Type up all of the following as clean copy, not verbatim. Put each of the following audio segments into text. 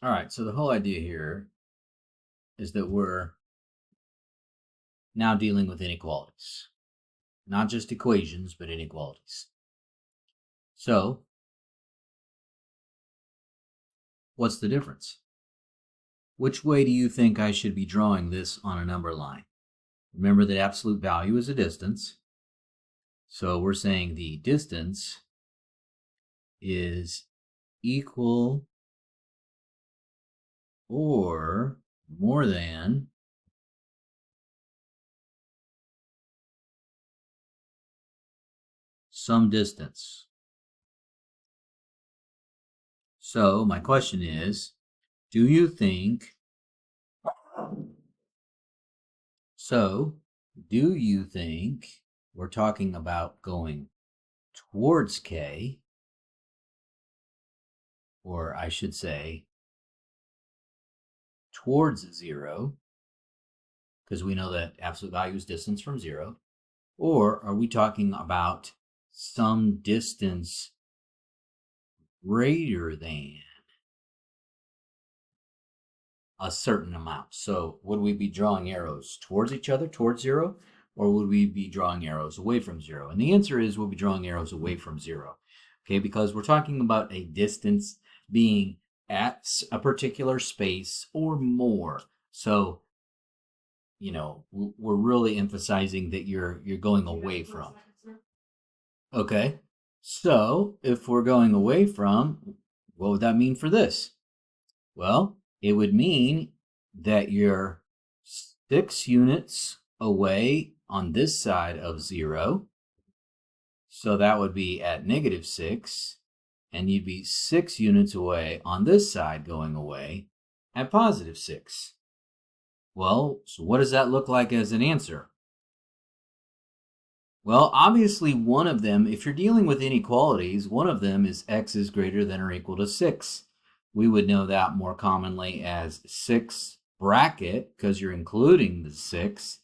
All right, so the whole idea here is that we're now dealing with inequalities. Not just equations, but inequalities. So, what's the difference? Which way do you think I should be drawing this on a number line? Remember that absolute value is a distance. So we're saying the distance is equal or more than some distance. So my question is, do you think we're talking about going towards K, or I should say towards 0, because we know that absolute value is distance from 0, or are we talking about some distance greater than a certain amount? So would we be drawing arrows towards each other, towards 0, or would we be drawing arrows away from 0? And the answer is we'll be drawing arrows away from 0, okay, because we're talking about a distance being at a particular space or more. So, you know, we're really emphasizing that you're going away from. Okay, so if we're going away from, what would that mean for this? Well, it would mean that you're 6 units away on this side of 0. So that would be at -6. And you'd be 6 units away on this side going away at +6. Well, so what does that look like as an answer? Well, obviously one of them, if you're dealing with inequalities, one of them is x is greater than or equal to 6. We would know that more commonly as 6 bracket, because you're including the 6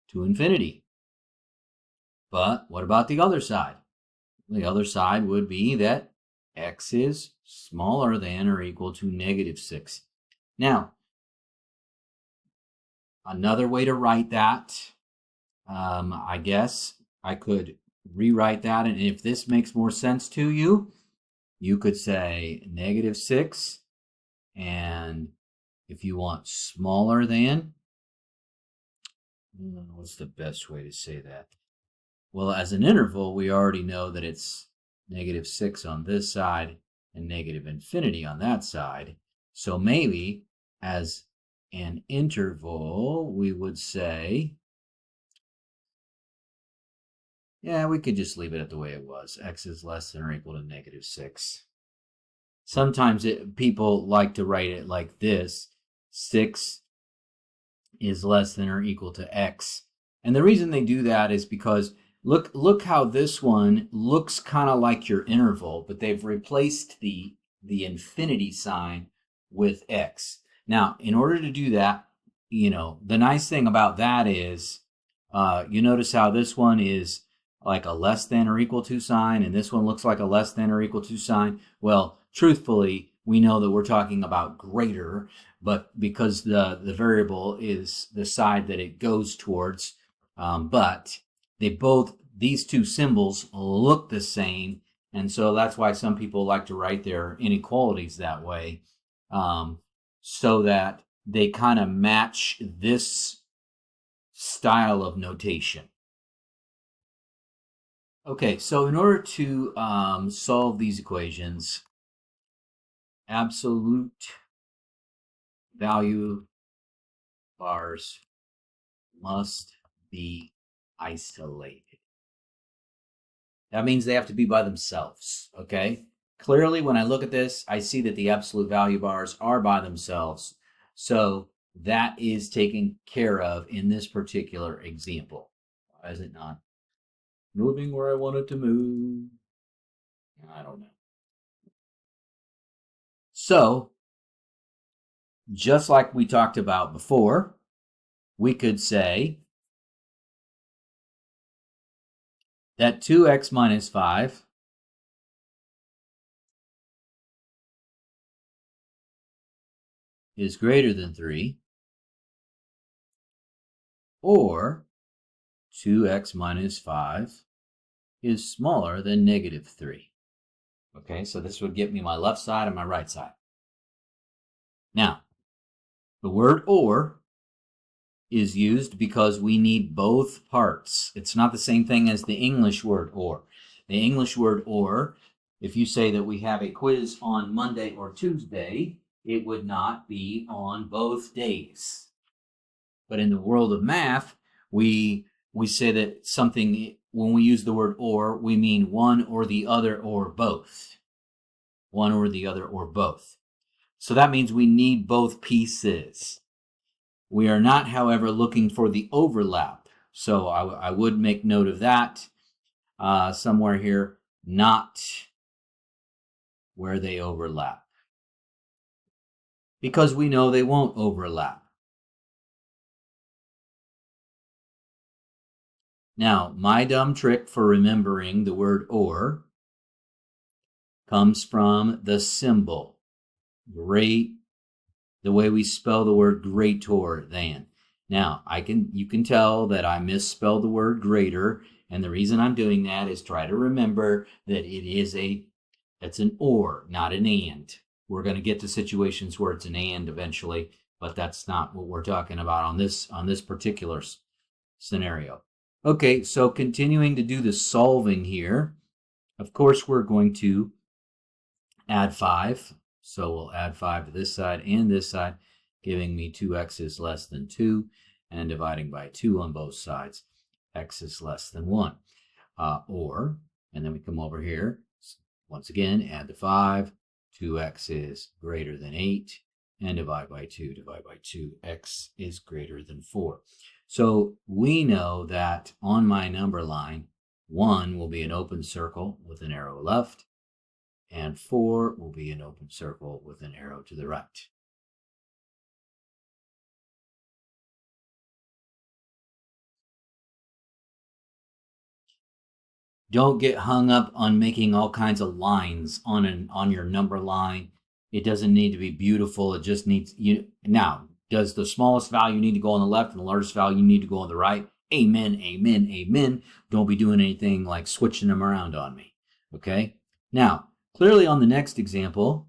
to infinity. But what about the other side? The other side would be that x is smaller than or equal to -6. Now, another way to write that, I guess I could rewrite that, and if this makes more sense to you, you could say -6, and if you want smaller than, what's the best way to say that? Well, as an interval, we already know that it's -6 on this side and -infinity on that side. So maybe as an interval, we would say, yeah, we could just leave it at the way it was. X is less than or equal to -6. Sometimes people like to write it like this. 6 is less than or equal to x. And the reason they do that is because look how this one looks kind of like your interval, but they've replaced the infinity sign with x. Now, in order to do that, you know, the nice thing about that is you notice how this one is like a less than or equal to sign, and this one looks like a less than or equal to sign. Well, truthfully, we know that we're talking about greater, but because the variable is the side that it goes towards, but these two symbols look the same, and so that's why some people like to write their inequalities that way, so that they kind of match this style of notation. Okay, so in order to solve these equations, absolute value bars must be isolated. That means they have to be by themselves, okay? Clearly, when I look at this, I see that the absolute value bars are by themselves. So that is taken care of in this particular example. Why is it not moving where I want it to move? I don't know. So, just like we talked about before, we could say that 2x minus 5 is greater than 3, or 2x minus 5 is smaller than negative 3. Okay, so this would give me my left side and my right side. Now, the word or is used because we need both parts. It's not the same thing as the English word or. The English word or, if you say that we have a quiz on Monday or Tuesday, it would not be on both days. But in the world of math, we say that something, when we use the word or, we mean one or the other or both. One or the other or both. So that means we need both pieces. We are not, however, looking for the overlap. So I would make note of that somewhere here, not where they overlap. Because we know they won't overlap. Now, my dumb trick for remembering the word or comes from the symbol. Great, the way we spell the word greater than. Now, you can tell that I misspelled the word greater, and the reason I'm doing that is try to remember that it's an or, not an and. We're going to get to situations where it's an and eventually, but that's not what we're talking about on this particular scenario. Okay, so continuing to do the solving here, of course we're going to add 5. So we'll add 5 to this side and this side, giving me 2x is less than 2, and dividing by 2 on both sides, x is less than 1. And then we come over here, once again, add the 5, 2x is greater than 8, and divide by 2, x is greater than 4. So we know that on my number line, 1 will be an open circle with an arrow left, and 4 will be an open circle with an arrow to the right. Don't get hung up on making all kinds of lines on your number line. It doesn't need to be beautiful. It just needs Now, does the smallest value need to go on the left and the largest value need to go on the right? Amen, amen, amen. Don't be doing anything like switching them around on me. Okay? Now, clearly on the next example,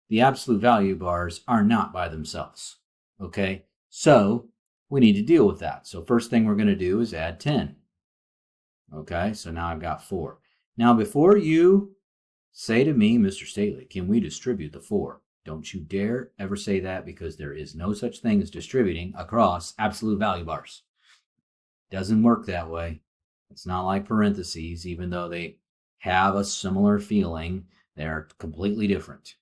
the absolute value bars are not by themselves. Okay? So we need to deal with that. So first thing we're going to do is add 10. Okay, so now I've got 4. Now before you say to me, Mr. Stailey, can we distribute the 4? Don't you dare ever say that, because there is no such thing as distributing across absolute value bars. Doesn't work that way. It's not like parentheses, even though they have a similar feeling, they're completely different.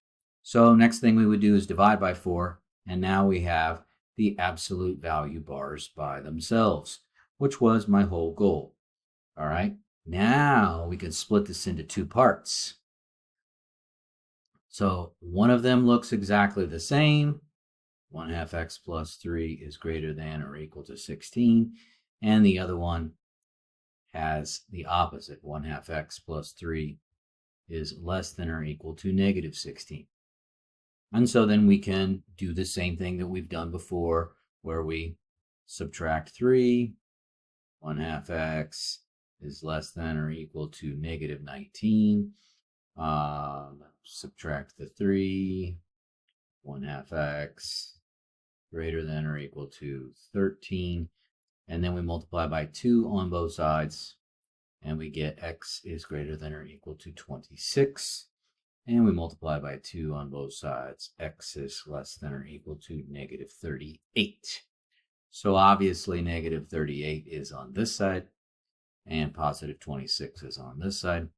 So next thing we would do is divide by 4, and now we have the absolute value bars by themselves, which was my whole goal. All right, now we can split this into 2 parts. So one of them looks exactly the same. 1/2 x plus 3 is greater than or equal to 16. And the other one has the opposite. 1/2 x plus 3 is less than or equal to negative 16. And so then we can do the same thing that we've done before, where we subtract 3. 1/2 x is less than or equal to negative 19. Subtract the 3. 1/2 x greater than or equal to 13. And then we multiply by 2 on both sides, and we get x is greater than or equal to 26. And we multiply by 2 on both sides, x is less than or equal to negative 38. So obviously negative 38 is on this side, and positive 26 is on this side.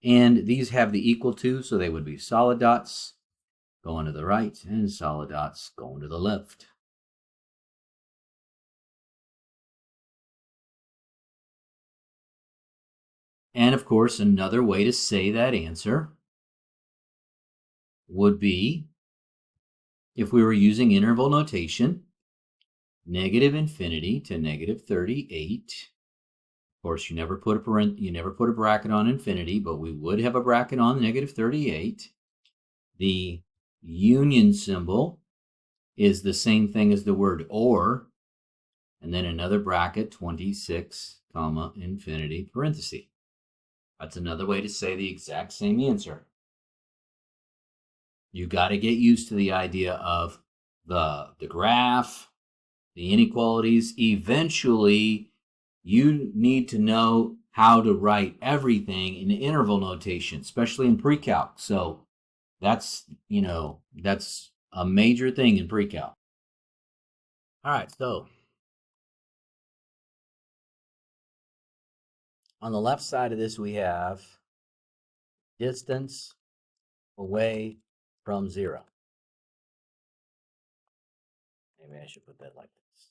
And these have the equal to, so they would be solid dots going to the right and solid dots going to the left. And of course, another way to say that answer would be, if we were using interval notation, negative infinity to negative 38. Of course, you never put a bracket on infinity, but we would have a bracket on negative 38. The union symbol is the same thing as the word or, and then another bracket, 26, comma, infinity, parenthesis. That's another way to say the exact same answer. You got to get used to the idea of the graph, the inequalities. Eventually, you need to know how to write everything in interval notation, especially in pre-calc. So that's a major thing in pre-calc. All right, so on the left side of this, we have distance away from 0. Maybe I should put that like this.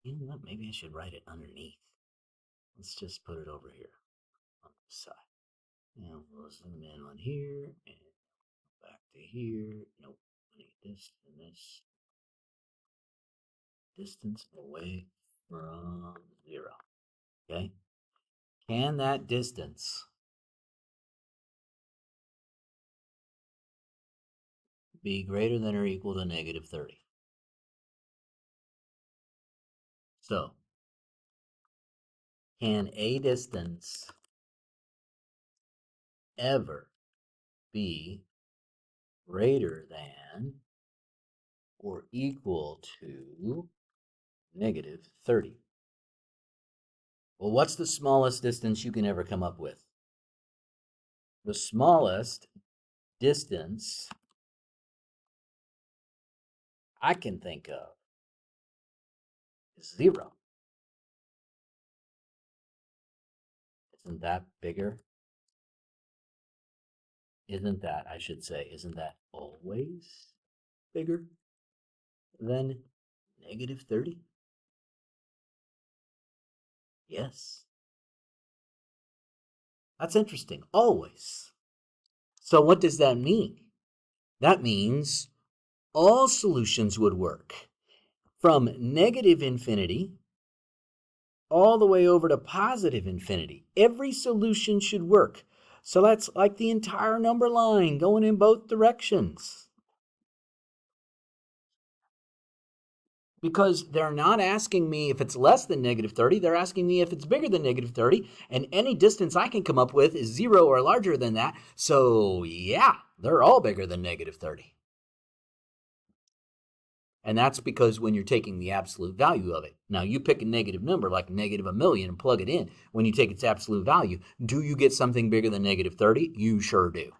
You know what? Maybe I should write it underneath. Let's just put it over here on the side. Now we'll zoom in on here and back to here. Nope, I need this and this. Distance away from 0. Okay? Can that distance be greater than or equal to negative 30? So, can a distance ever be greater than or equal to negative 30? Well, what's the smallest distance you can ever come up with? The smallest distance I can think of is 0. Isn't that bigger? Isn't that always bigger than negative 30? Yes. That's interesting. Always. So what does that mean? That means all solutions would work from negative infinity all the way over to positive infinity. Every solution should work. So that's like the entire number line going in both directions. Because they're not asking me if it's less than negative 30, they're asking me if it's bigger than negative 30, and any distance I can come up with is 0 or larger than that. So yeah, they're all bigger than negative 30. And that's because when you're taking the absolute value of it. Now, you pick a negative number like negative 1,000,000 and plug it in. When you take its absolute value, do you get something bigger than negative 30? You sure do.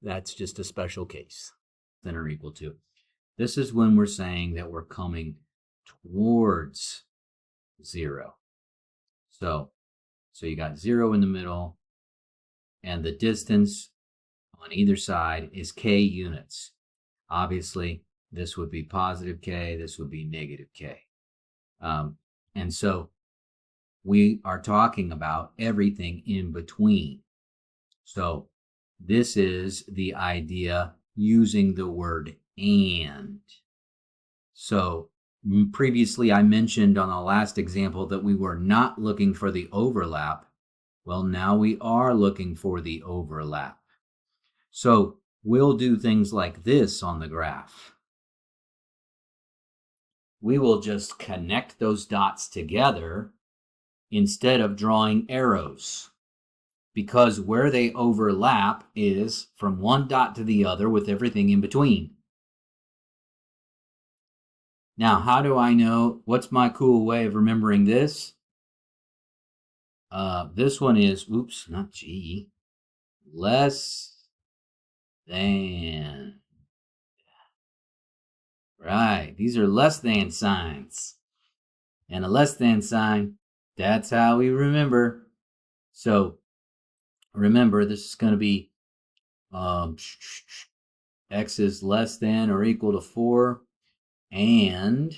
That's just a special case. Then or equal to. This is when we're saying that we're coming towards 0. So you got 0 in the middle, and the distance on either side is k units. Obviously, this would be positive k, this would be negative k. And so we are talking about everything in between. So this is the idea using the word and. So previously I mentioned on the last example that we were not looking for the overlap. Well, now we are looking for the overlap. So we'll do things like this on the graph. We will just connect those dots together instead of drawing arrows, because where they overlap is from one dot to the other with everything in between. Now, how do I know? What's my cool way of remembering this? This one is, oops, not G, less than. Right, these are less than signs. And a less than sign, that's how we remember. So remember, this is going to be x is less than or equal to 4, and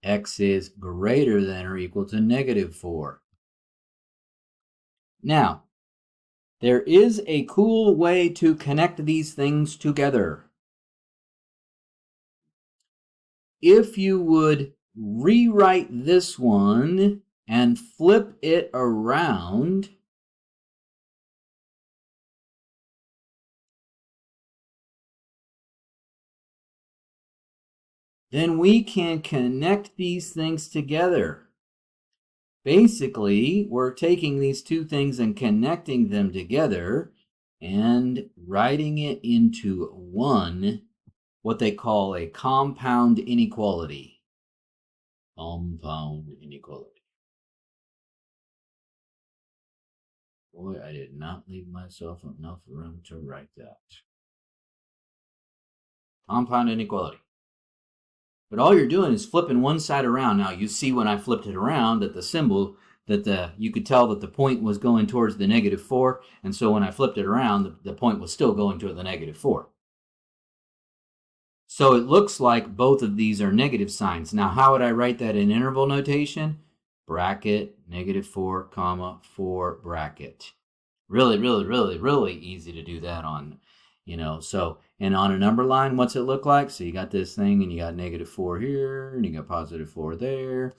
x is greater than or equal to negative 4. Now, there is a cool way to connect these things together. If you would rewrite this one and flip it around, then we can connect these things together. Basically, we're taking these two things and connecting them together and writing it into one, what they call a compound inequality. Compound inequality. Boy, I did not leave myself enough room to write that. Compound inequality. But all you're doing is flipping one side around. Now you see when I flipped it around that the symbol, you could tell that the point was going towards the -4. And so when I flipped it around, the point was still going toward the -4. So it looks like both of these are negative signs. Now, how would I write that in interval notation? Bracket, -4, comma, 4 bracket. Really, really, really, really easy to do that on, so, and on a number line, what's it look like? So you got this thing and you got -4 here and you got +4 there.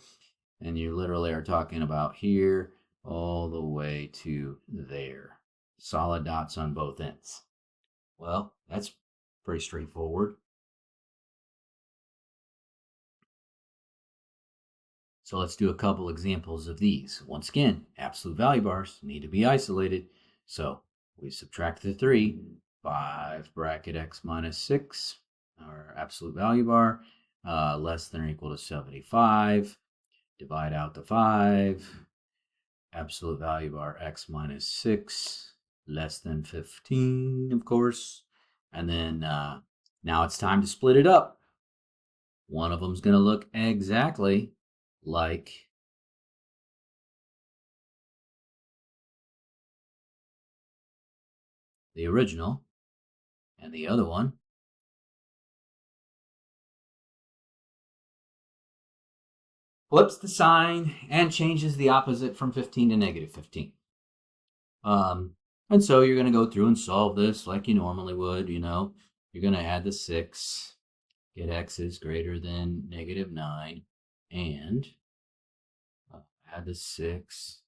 And you literally are talking about here all the way to there. Solid dots on both ends. Well, that's pretty straightforward. So let's do a couple examples of these. Once again, absolute value bars need to be isolated. So we subtract the 3, 5 bracket x minus 6, our absolute value bar, less than or equal to 75. Divide out the 5, absolute value bar x minus 6, less than 15, of course. And then now it's time to split it up. One of them is going to look exactly like the original, and the other one flips the sign and changes the opposite from 15 to -15. And so you're going to go through and solve this like you normally would, You're going to add the 6, get x is greater than -9, and add the 6,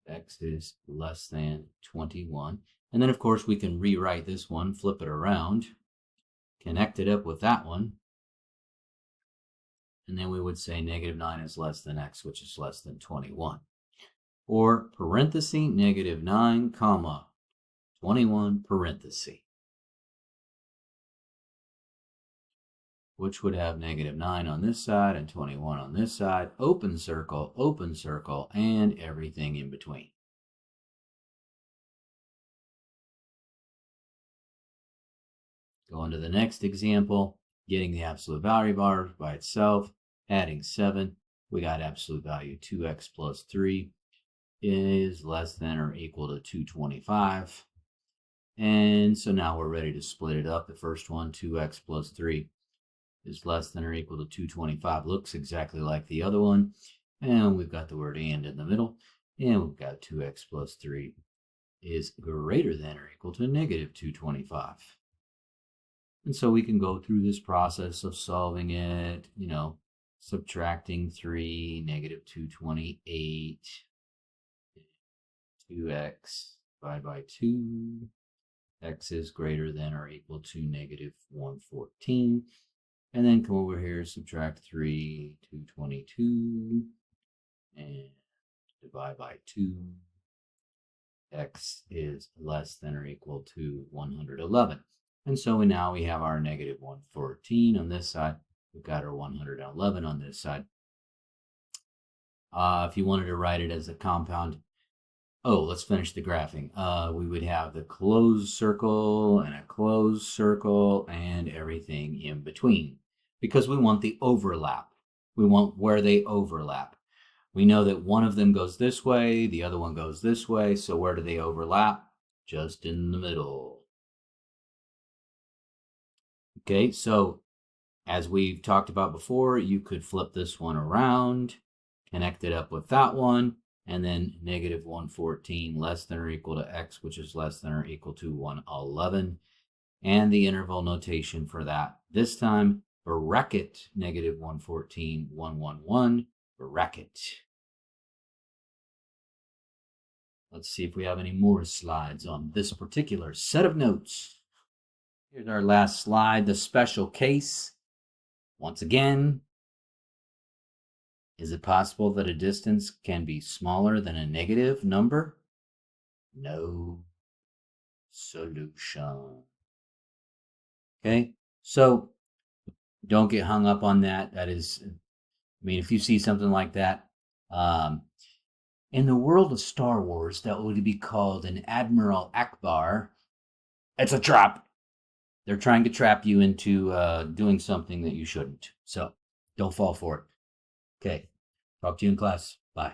x is less than 21. And then, of course, we can rewrite this one, flip it around, connect it up with that one, and then we would say -9 is less than x, which is less than 21. Or parenthesis, -9, comma, 21, parenthesis, which would have -9 on this side and 21 on this side, open circle, and everything in between. Going to the next example, getting the absolute value bar by itself, adding 7, we got absolute value 2x plus 3 is less than or equal to 225. And so now we're ready to split it up. The first one, 2x plus 3, is less than or equal to 225. Looks exactly like the other one. And we've got the word and in the middle. And we've got 2x plus 3 is greater than or equal to -225. And so we can go through this process of solving it, subtracting 3, -228, 2x divided by 2, x is greater than or equal to -114. And then come over here, subtract 3, 222, and divide by 2. X is less than or equal to 111. And so now we have our -114 on this side. We've got our 111 on this side. If you wanted to write it as a compound, let's finish the graphing. We would have the closed circle and a closed circle and everything in between, because we want the overlap. We want where they overlap. We know that one of them goes this way, the other one goes this way, so where do they overlap? Just in the middle. Okay, so as we've talked about before, you could flip this one around, connect it up with that one, and then -114 less than or equal to x, which is less than or equal to 111. And the interval notation for that, this time, bracket -114, 111, bracket. Let's see if we have any more slides on this particular set of notes. Here's our last slide, the special case. Once again, is it possible that a distance can be smaller than a negative number? No solution. Okay, so don't get hung up on that. That is, I mean, if you see something like that, in the world of Star Wars, that would be called an Admiral Akbar. It's a trap. They're trying to trap you into doing something that you shouldn't. So don't fall for it. Okay, talk to you in class. Bye.